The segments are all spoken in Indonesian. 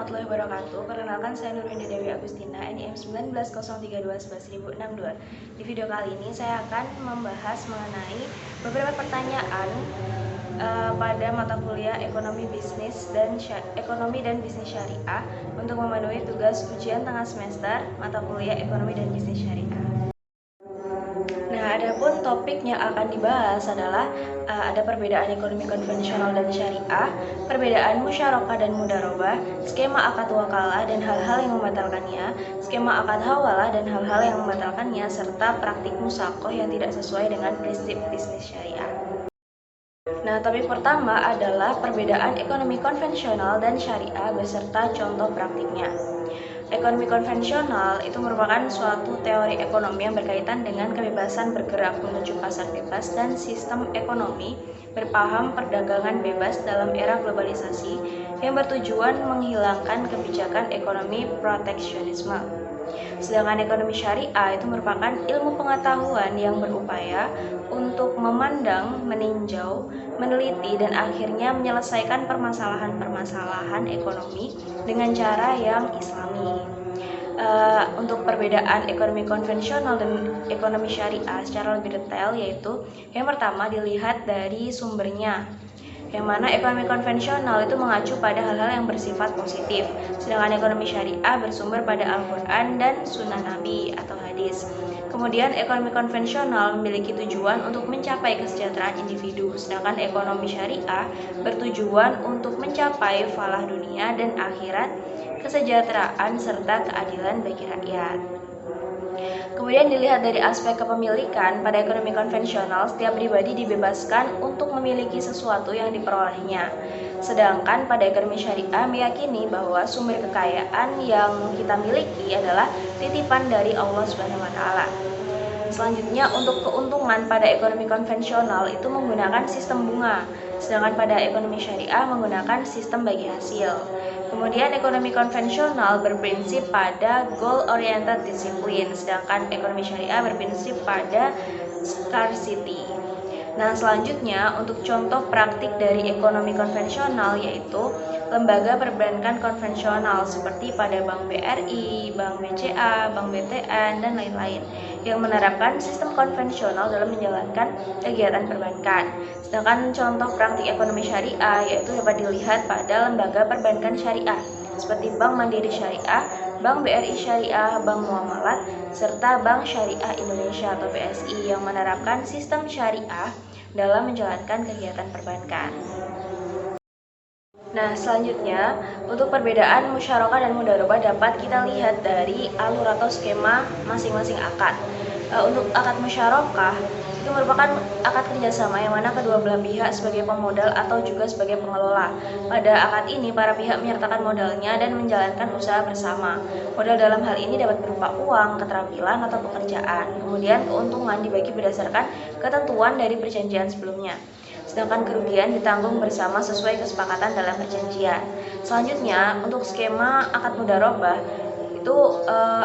warahmatullahi wabarakatuh. Perkenalkan saya Nurwinda Dewi Agustina, NIM 19032-1062. Di video kali ini saya akan membahas mengenai beberapa pertanyaan pada mata kuliah Ekonomi dan Bisnis Syariah untuk memenuhi tugas ujian tengah semester mata kuliah Ekonomi dan Bisnis Syariah. Nah, adapun topik yang akan dibahas adalah ada perbedaan ekonomi konvensional dan syariah, perbedaan musyarakah dan mudharabah, skema akad wakalah dan hal-hal yang membatalkannya, skema akad hawalah dan hal-hal yang membatalkannya, serta praktik musaqah yang tidak sesuai dengan prinsip bisnis syariah. Nah, topik pertama adalah perbedaan ekonomi konvensional dan syariah beserta contoh praktiknya. Ekonomi konvensional itu merupakan suatu teori ekonomi yang berkaitan dengan kebebasan bergerak menuju pasar bebas dan sistem ekonomi berpaham perdagangan bebas dalam era globalisasi yang bertujuan menghilangkan kebijakan ekonomi proteksionisme. Sedangkan ekonomi syariah itu merupakan ilmu pengetahuan yang berupaya untuk memandang, meninjau, meneliti, dan akhirnya menyelesaikan permasalahan-permasalahan ekonomi dengan cara yang islami. Untuk perbedaan ekonomi konvensional dan ekonomi syariah secara lebih detail, yaitu yang pertama dilihat dari sumbernya, yang mana ekonomi konvensional itu mengacu pada hal-hal yang bersifat positif, sedangkan ekonomi syariah bersumber pada Al-Quran dan Sunnah Nabi atau hadis. Kemudian ekonomi konvensional memiliki tujuan untuk mencapai kesejahteraan individu, sedangkan ekonomi syariah bertujuan untuk mencapai falah dunia dan akhirat, kesejahteraan serta keadilan bagi rakyat. Kemudian dilihat dari aspek kepemilikan, pada ekonomi konvensional setiap pribadi dibebaskan untuk memiliki sesuatu yang diperolehnya. Sedangkan pada ekonomi syariah meyakini bahwa sumber kekayaan yang kita miliki adalah titipan dari Allah Subhanahu wa taala. Selanjutnya, untuk keuntungan pada ekonomi konvensional itu menggunakan sistem bunga, sedangkan pada ekonomi syariah menggunakan sistem bagi hasil. Kemudian ekonomi konvensional berprinsip pada goal-oriented disiplin, sedangkan ekonomi syariah berprinsip pada scarcity. Nah, selanjutnya untuk contoh praktik dari ekonomi konvensional yaitu lembaga perbankan konvensional seperti pada Bank BRI, Bank BCA, Bank BTN, dan lain-lain yang menerapkan sistem konvensional dalam menjalankan kegiatan perbankan. Sedangkan contoh praktik ekonomi syariah yaitu dapat dilihat pada lembaga perbankan syariah seperti Bank Mandiri Syariah, Bank BRI Syariah, Bank Muamalat, serta Bank Syariah Indonesia atau BSI yang menerapkan sistem syariah dalam menjalankan kegiatan perbankan. Nah, selanjutnya untuk perbedaan musyarakah dan mudharabah dapat kita lihat dari alur atau skema masing-masing akad. Untuk akad musyarakah itu merupakan akad kerjasama yang mana kedua belah pihak sebagai pemodal atau juga sebagai pengelola. Pada akad ini para pihak menyertakan modalnya dan menjalankan usaha bersama. Modal dalam hal ini dapat berupa uang, keterampilan, atau pekerjaan. Kemudian keuntungan dibagi berdasarkan ketentuan dari perjanjian sebelumnya. Sedangkan kerugian ditanggung bersama sesuai kesepakatan dalam perjanjian. Selanjutnya, untuk skema akad mudharabah itu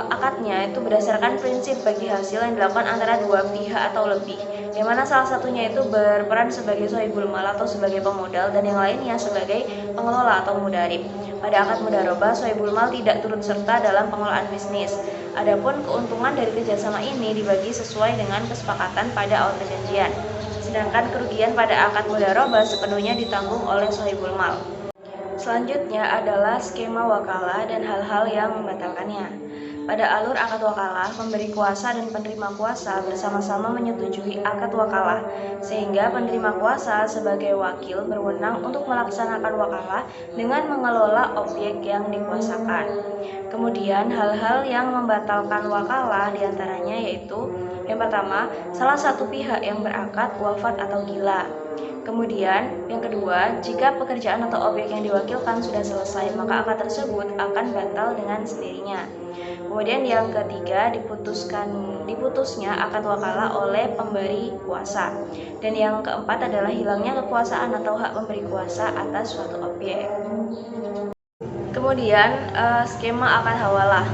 akadnya itu berdasarkan prinsip bagi hasil yang dilakukan antara dua pihak atau lebih, yang mana salah satunya itu berperan sebagai sohibul mal atau sebagai pemodal dan yang lainnya sebagai pengelola atau mudarib. Pada akad mudharabah, sohibul mal tidak turut serta dalam pengelolaan bisnis. Adapun keuntungan dari kerjasama ini dibagi sesuai dengan kesepakatan pada awal perjanjian. Sedangkan kerugian pada akad mudharabah sepenuhnya ditanggung oleh sohibul mal. Selanjutnya adalah skema wakalah dan hal-hal yang membatalkannya. Pada alur akad wakalah, pemberi kuasa dan penerima kuasa bersama-sama menyetujui akad wakalah, sehingga penerima kuasa sebagai wakil berwenang untuk melaksanakan wakalah dengan mengelola objek yang dikuasakan. Kemudian hal-hal yang membatalkan wakalah diantaranya yaitu yang pertama, salah satu pihak yang berakad wafat atau gila. Kemudian, yang kedua, jika pekerjaan atau objek yang diwakilkan sudah selesai, maka akad tersebut akan batal dengan sendirinya. Kemudian yang ketiga, diputusnya akad wakalah oleh pemberi kuasa. Dan yang keempat adalah hilangnya kekuasaan atau hak pemberi kuasa atas suatu objek. Kemudian skema akad hawalah.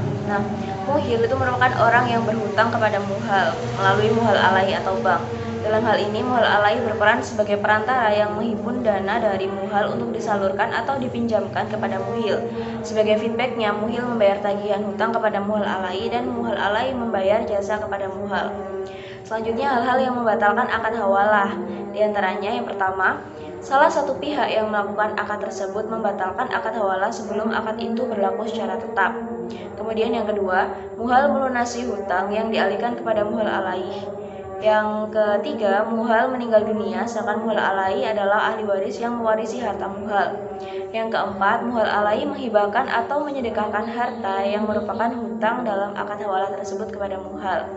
Muhil itu merupakan orang yang berhutang kepada muhal melalui muhal alai atau bank. Dalam hal ini, muhal alai berperan sebagai perantara yang menghimpun dana dari muhal untuk disalurkan atau dipinjamkan kepada muhil. Sebagai feedbacknya, muhil membayar tagihan hutang kepada muhal alai dan muhal alai membayar jasa kepada muhal. Selanjutnya, hal-hal yang membatalkan akad hawalah. Di antaranya, yang pertama, salah satu pihak yang melakukan akad tersebut membatalkan akad hawalah sebelum akad itu berlaku secara tetap. Kemudian yang kedua, muhal melunasi hutang yang dialihkan kepada muhal alai. Yang ketiga, muhal meninggal dunia, sedangkan muhal alai adalah ahli waris yang mewarisi harta muhal. Yang keempat, muhal alai menghibahkan atau menyedekahkan harta yang merupakan hutang dalam akad hawalah tersebut kepada muhal.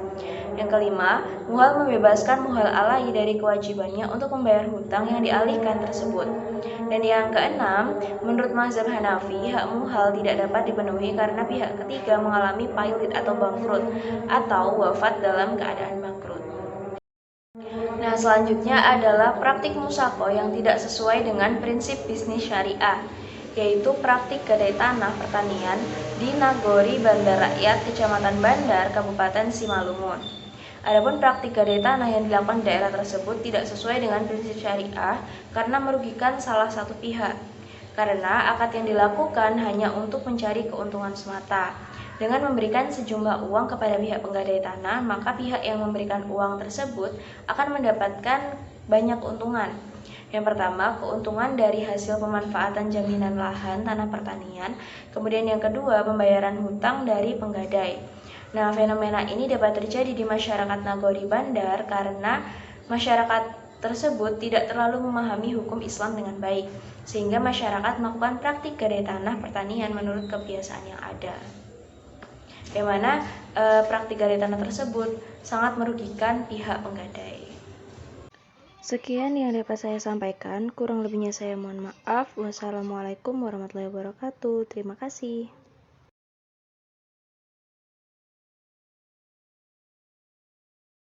Yang kelima, muhal membebaskan muhal alai dari kewajibannya untuk membayar hutang yang dialihkan tersebut. Dan yang keenam, menurut mazhab Hanafi, hak muhal tidak dapat dipenuhi karena pihak ketiga mengalami pailit atau bangkrut atau wafat dalam keadaan bangkrut. Nah, selanjutnya adalah praktik musako yang tidak sesuai dengan prinsip bisnis syariah, yaitu praktik gadai tanah pertanian di Nagori Bandar Rakyat, Kecamatan Bandar, Kabupaten Simalungun. Adapun praktik gadai tanah yang dilakukan di daerah tersebut tidak sesuai dengan prinsip syariah karena merugikan salah satu pihak. Karena akad yang dilakukan hanya untuk mencari keuntungan semata. Dengan memberikan sejumlah uang kepada pihak penggadai tanah, maka pihak yang memberikan uang tersebut akan mendapatkan banyak keuntungan. Yang pertama, keuntungan dari hasil pemanfaatan jaminan lahan tanah pertanian. Kemudian yang kedua, pembayaran hutang dari penggadai. Nah, fenomena ini dapat terjadi di masyarakat Nagori Bandar karena masyarakat tersebut tidak terlalu memahami hukum Islam dengan baik, sehingga masyarakat melakukan praktik gadai tanah pertanian menurut kebiasaan yang ada. Yang mana praktik gadai tanah tersebut sangat merugikan pihak penggadai. Sekian yang dapat saya sampaikan, kurang lebihnya saya mohon maaf. Wassalamualaikum warahmatullahi wabarakatuh. Terima kasih.